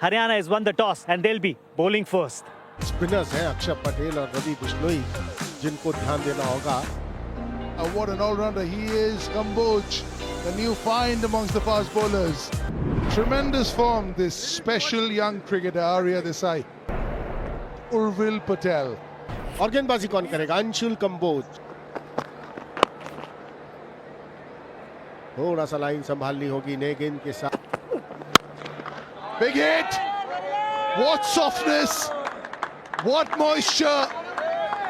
Haryana has won the toss and they'll be bowling first. Spinners हैं अक्षर पटेल और रवि बिश्नोई जिनको ध्यान देना होगा. What an all-rounder he is, Kamboj, the new find amongst the fast bowlers. Tremendous form, this special young cricketer, Arya Desai. Urvil Patel. और गेंदबाजी कौन करेगा? अंशुल कंबोज. थोड़ा सा लाइन संभालनी होगी नए गेंद के साथ. Big hit! What softness! What moisture!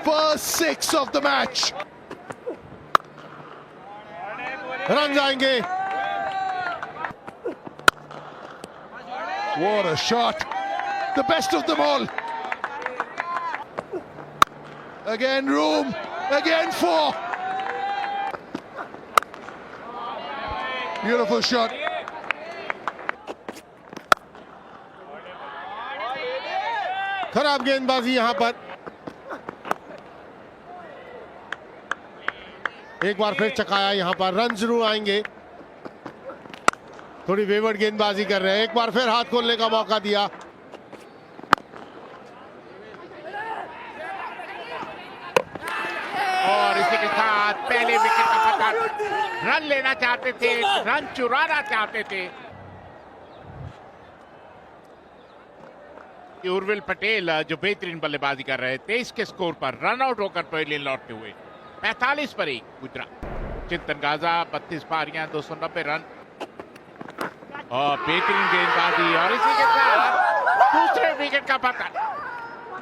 First 6 of the match. Run जाएंगे. What a shot! The best of them all. Again room. Again 4. Beautiful shot. खराब गेंदबाजी यहां पर. एक बार फिर चकाया. यहां पर रन जरूर आएंगे. थोड़ी वेवर्ड गेंदबाजी कर रहे हैं. एक बार फिर हाथ खोलने का मौका दिया. और इसी के साथ पहले विकेट का पकड़. रन लेना चाहते थे, रन चुराना चाहते थे. उर्विल पटेल जो बेहतरीन बल्लेबाजी कर रहे थे, इसके स्कोर पर रन आउट होकर पवेलियन लौटते हुए 45 पर 1 गुजरात. चिंतन गाजा 32 पारियां 290 रन और बेहतरीन गेंदबाजी. और इसी के साथ दूसरे विकेट का पकड़.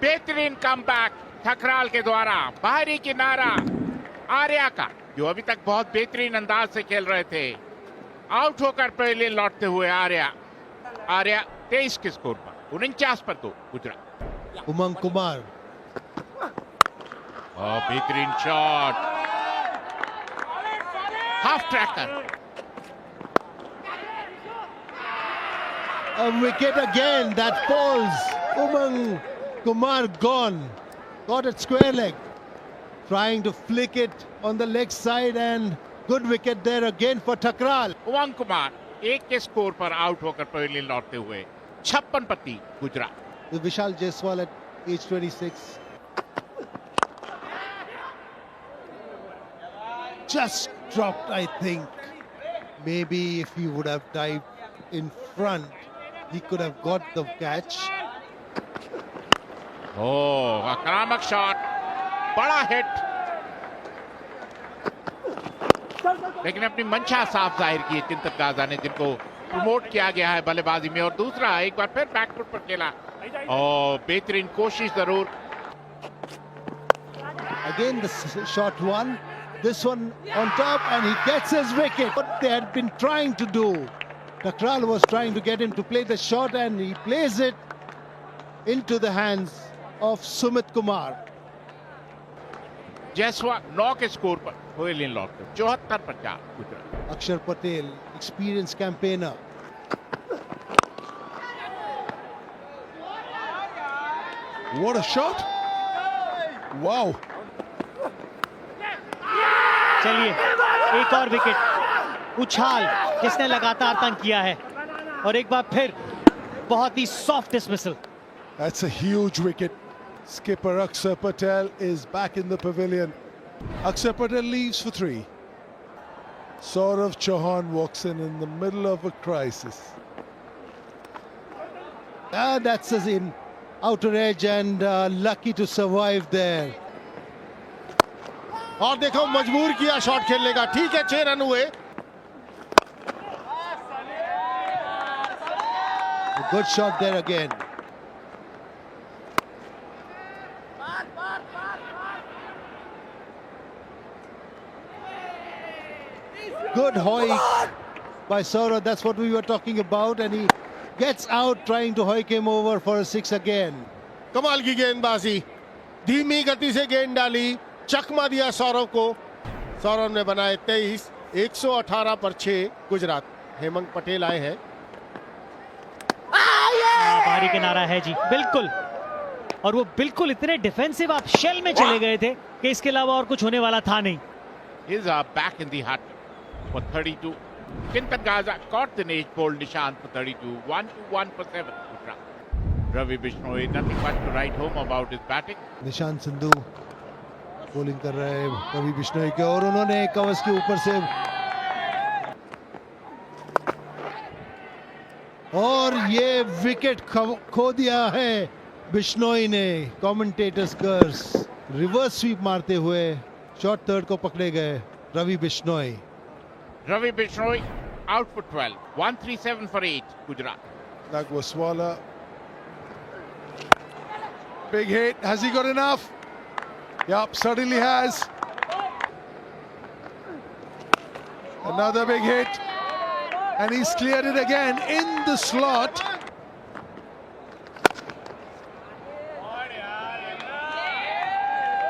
बेहतरीन कमबैक ठकराल के द्वारा. बाहरी किनारा आर्या का, जो अभी तक बहुत बेहतरीन अंदाज से खेल रहे थे, आउट होकर पवेलियन लौटते हुए आर्या 23 के स्कोर पर 49 पर 2 गुजरात. उमंग कुमार. बेहतरीन shot. Half tracker. A wicket again that falls. Umang Kumar gone. Got it square leg. Trying to flick it on the leg side and good wicket there again for Thakral. उमंग कुमार 1 के score पर out होकर pavilion लौटते हुए 56 पर 3 Gujarat. Vishal Jaiswal at age 26. Just dropped, I think. Maybe if he would have dived in front, he could have got the catch. आक्रामक shot. बड़ा hit. लेकिन अपनी मंशा साफ जाहिर की है चिंतन गाजा ने, जिनको प्रमोट किया गया है बल्लेबाजी में. और दूसरा एक बार फिर बैकफुट पर खेला और बेहतरीन कोशिश जरूर. Again the shot one. This one on top and he gets his wicket. What they had been trying to do. Thakral was trying to get him to play the shot and he plays it into the hands of Sumit Kumar. Jaiswal 9 के score पर pavilion लौटते 74 पर 4 Gujarat. Akshar Patel, experienced campaigner. What a shot! Wow! चलिए एक और wicket. उछाल जिसने लगातार तंग किया है और एक बार फिर बहुत ही soft dismissal. That's a huge wicket. Skipper Akshar Patel is back in the pavilion. Akshar Patel leaves for 3. Saurav Chauhan walks in the middle of a crisis. That's as in outer edge and lucky to survive there. और देखो मजबूर किया shot खेलने का. ठीक है 6 run हुए. A good shot there again. Good hoik by Saurav. That's what we were talking about. And he gets out trying to hoik him over for a 6 again. कमाल की गेंदबाजी. धीमी गति से गेंद डाली. चकमा दिया सौरव को. सौरव ने बनाए 23. 118 पर 6 गुजरात. हेमंत पटेल आए हैं. बाहरी किनारा है जी बिल्कुल. और वो बिल्कुल इतने डिफेंसिव आप शेल में चले गए थे कि इसके अलावा और कुछ होने वाला था नहीं. Is back in the hut for 32 Chintan Gaza caught the Dinesh bowled Nishant for 32. 1-1 for 7. Ravi Bishnoi, nothing much to write home about his batting. Nishant Sindhu bowling कर रहे हैं रवि बिश्नोई के, और उन्होंने कवच के ऊपर से, और ये विकेट खो दिया है बिश्नोई ने। कमेंटेटर्स कर्स, रिवर्स स्वीप मारते हुए शॉर्ट थर्ड को पकड़े गए Ravi Bishnoi. Ravi Bishnoi out for 12. 137 for 8. Gujarat. Nagwaswala. Big hit. Has he got enough? Yup, certainly has. Another big hit. And he's cleared it again in the slot.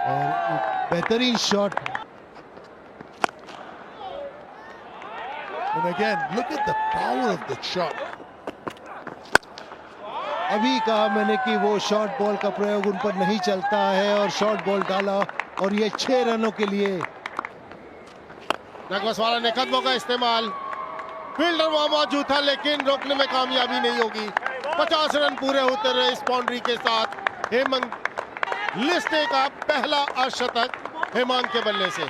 और बेहतरीन shot. And again, look at the power of the shot. अभी कहा मैंने कि वो short ball का प्रयोग उन पर नहीं चलता है, और शॉर्ट बॉल डाला, और ये 6 रनों के लिए। नगवसवाला ने कदमों का इस्तेमाल, फील्डर वहां मौजूद था लेकिन रोकने में कामयाबी नहीं होगी। 50 रन पूरे होते रहे इस बाउंड्री के साथ। हेमंत लिस्ट का पहला अर्धशतक हेमंत के बल्ले से।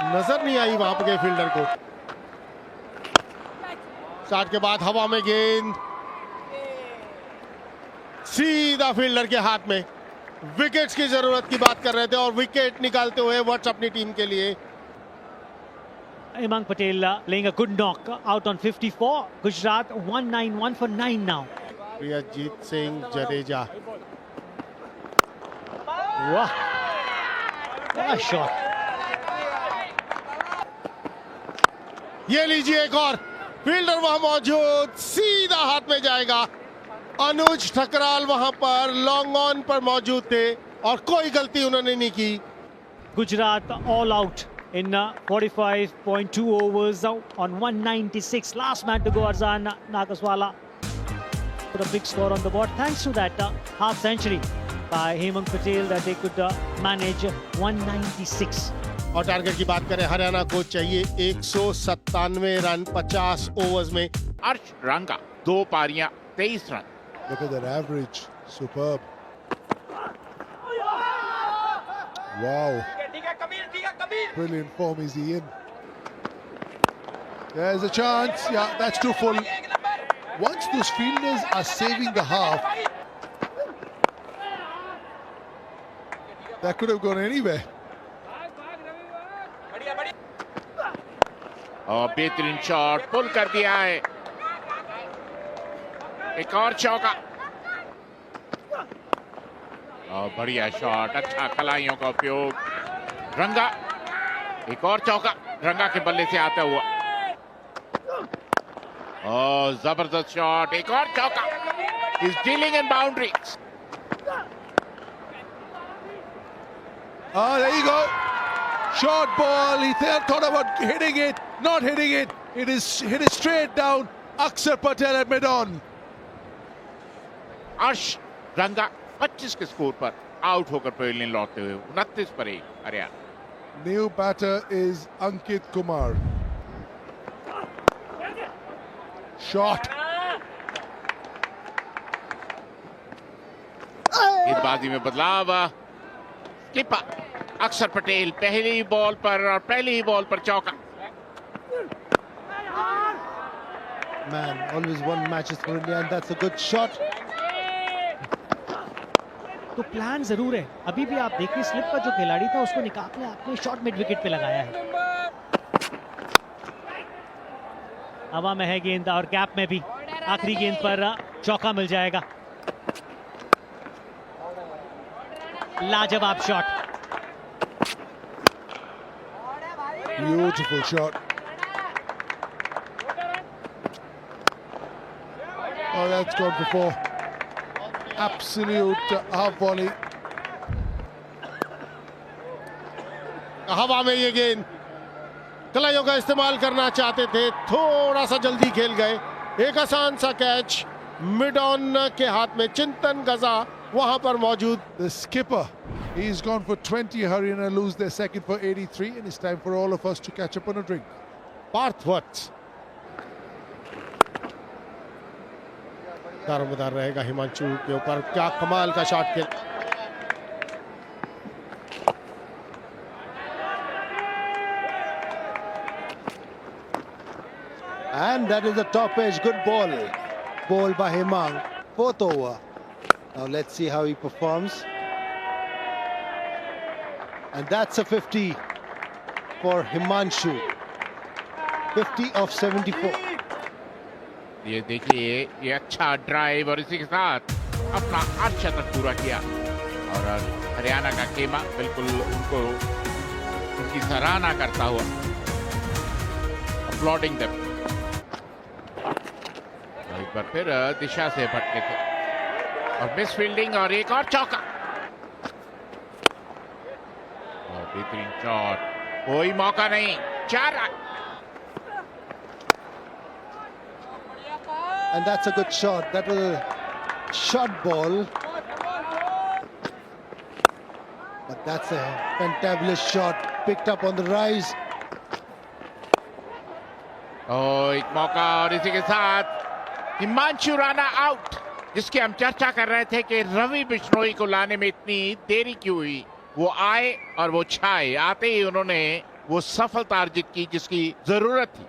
नजर नहीं आई वहां के फील्डर को। शॉट के बाद हवा में गेंद सीधा फील्डर के हाथ में। विकेट्स की जरूरत की बात कर रहे थे और विकेट निकालते हुए वट्स अपनी टीम के लिए। Hemang Patel laying a good knock out on 54. Gujarat 191 for 9 now. प्रियजीत Singh Jadeja, Wow, what a shot. ये लीजिए एक और, फील्डर वहां मौजूद, सीधा हाथ में जाएगा। अनुज ठकराल वहां पर लॉन्ग ऑन पर मौजूद थे और कोई गलती उन्होंने नहीं की। Gujarat all out in 45.2 overs on 196. Last man to go, Arzan Nagwaswala. Put a big score on the board thanks to that half century by Hemang Patel that they could manage 196. और target की बात करें, हरियाणा को चाहिए 197 run 50 overs में। Arsh Ranga 2 पारियां 23 run. Look at that average. Superb. Wow. Brilliant form is he in. There's a chance. Yeah, that's too full. Once those fielders are saving the half, that could have gone anywhere. और बेहतरीन shot पुल कर दिया है। एक और चौका और बढ़िया शॉट, अच्छा खिलाड़ियों का उपयोग। रंगा, एक और चौका रंगा के बल्ले से आता हुआ। और जबरदस्त शॉट, एक और चौका। Is dealing in boundaries. Oh, there you go. Short ball. He thought about hitting it, not hitting it. It is hit it straight down. Akshar Patel at mid-on. अर्श रंगा 25 के स्कोर पर आउट होकर pavilion लौटते हुए 29 पर 1 Haryana. New batter is Ankit Kumar. Shot. गेंदबाजी में बदलाव। कीपर अक्षर पटेल पहली बॉल पर और पहली ही बॉल पर चौका। Man, always won matches for India, and that's a good shot. तो प्लान जरूर है। अभी भी आप देखिए स्लिप का जो खिलाड़ी था उसको निकाल के आपने शॉर्ट मिड विकेट पे लगाया है। हवा में है गेंद और गैप में भी आखिरी गेंद पर चौका मिल जाएगा। लाजवाब shot. Beautiful shot. Oh, that's gone for 4. Absolute half volley. हवा में ये गेंद, कलाइयों का इस्तेमाल करना चाहते थे, थोड़ा सा जल्दी खेल गए। एक आसान सा कैच मिड ऑन के हाथ में। चिंतन गजा वहां पर मौजूद। The skipper He's gone for 20. Haryana lose their second for 83, and it's time for all of us to catch up on a drink. Partha वत्स दारोमदार रहेगा हिमांशु के ऊपर। क्या कमाल का शॉट खेल। And that is the top edge. Good ball. Ball by Hemang. Fourth over. Now let's see how he performs. And that's a 50 for Himanshu. 50 of 74. ये देखिए, ये अच्छा ड्राइव और इसी के साथ अपना अर्धशतक पूरा किया। और हरियाणा का खेमा बिल्कुल उनको उनकी सराहना करता हुआ अपलॉडिंग देम। एक बार फिर दिशा से भटके थे और मिस फील्डिंग और एक और चौका। और बेहतरीन शॉट, कोई मौका नहीं। 4 And that's a good shot. That was a short ball. But that's a fantabulous shot. Picked up on the rise. एक मौका और इसी के साथ हिमांशु राणा आउट, जिसकी हम चर्चा कर रहे थे कि रवि बिश्नोई को लाने में इतनी देरी क्यों हुई। वो आए और वो छाए, आते ही उन्होंने वो सफलता अर्जित की जिसकी जरूरत थी।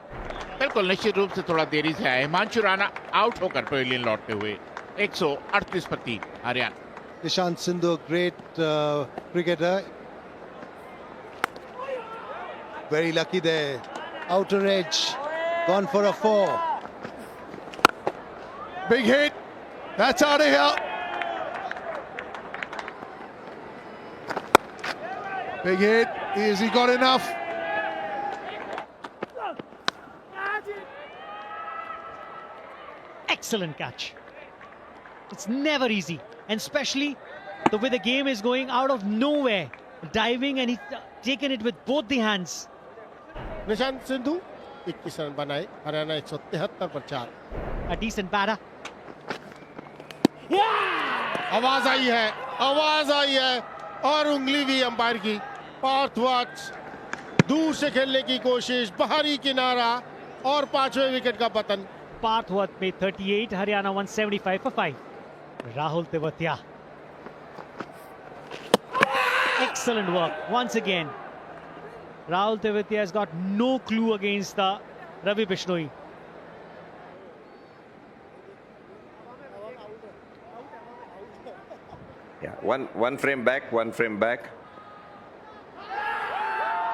बिल्कुल निश्चित रूप से थोड़ा देरी से आए। हिमांशु राणा आउट होकर पवेलियन लौटते हुए 138 पर 3 Haryana. Nishant Sindhu, great cricketer. Very lucky there. Outer edge. Gone for a 4. Big hit. That's out of here. Big hit. Has he got enough? Excellent catch. It's never easy, and especially the way the game is going out of nowhere, diving, and he's taken it with both the hands. Nishant Sindhu 21 run बनाए। हरियाणा 173 पर 4। A decent batter. आवाज आई है, आवाज आई है और उंगली भी umpire की। पार्थ वत्स दूर से खेलने की कोशिश, बाहरी किनारा और 5वें विकेट का पतन। Parth Watt made 38, Haryana 175 for 5. Rahul Tewatia. Excellent work once again. Rahul Tewatia has got no clue against the Ravi Bishnoi. Yeah, one frame back, one frame back.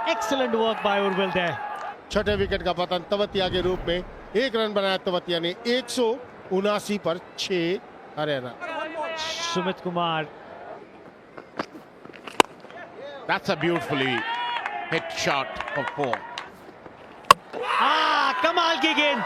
Excellent work by Urvil there. छठे wicket का पतन तवतिया के रूप में। 1 run बनाया तवतिया ने। 179 पर 6 Haryana. Sumit Kumar. That's a beautifully hit shot for 4. कमाल की गेंद।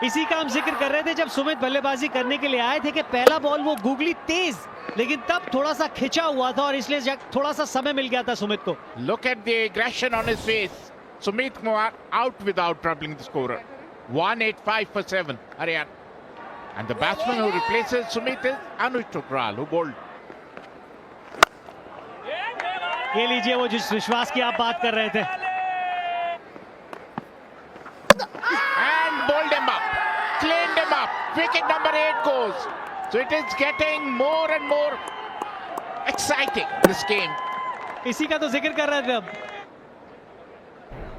इसी का हम जिक्र कर रहे थे जब सुमित बल्लेबाजी करने के लिए आए थे कि पहला बॉल वो गूगली तेज, लेकिन तब थोड़ा सा खिंचा हुआ था और इसलिए थोड़ा सा समय मिल गया था सुमित को। Look at the aggression on his face. Sumit Kumar out without troubling the scorer. 185 for 7 Haryana. And the batsman who replaces Sumit is Anuj Chopral, who bowled. ये लीजिए वो जिस विश्वास की आप बात कर रहे थे। And bowled him up, cleaned him up. Wicket number 8 goes. So it is getting more and more exciting, this game. इसी का तो जिक्र कर रहे थे अब।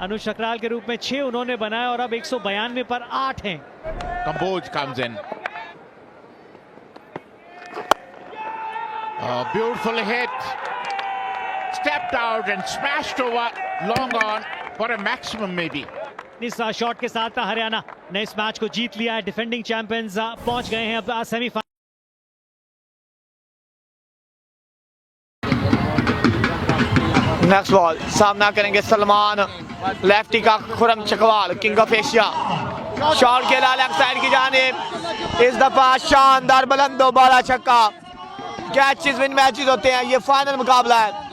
अनुज चक्राल के रूप में 6 उन्होंने बनाया और अब 192 पर 8 हैं। Kamboj comes in. A beautiful hit. Stepped out and smashed over long on for a maximum maybe. इस शॉट के साथ हरियाणा ने इस मैच को जीत लिया है। डिफेंडिंग चैंपियंस पहुंच गए हैं अब सेमीफाइनल। नेक्स्ट बॉल सामना करेंगे सलमान, लेफ्टी का Khurram Chakwal, king of Asia. Shot खेला लेफ्ट साइड की जानिब, इस दफा शानदार बुलंदो बाला छक्का। कैचेस विन मैचेस होते हैं, ये फाइनल मुकाबला है।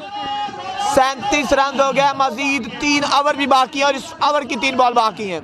37 रन हो गया, मजीद 3 ओवर भी बाकी है और इस ओवर की 3 बॉल बाकी हैं।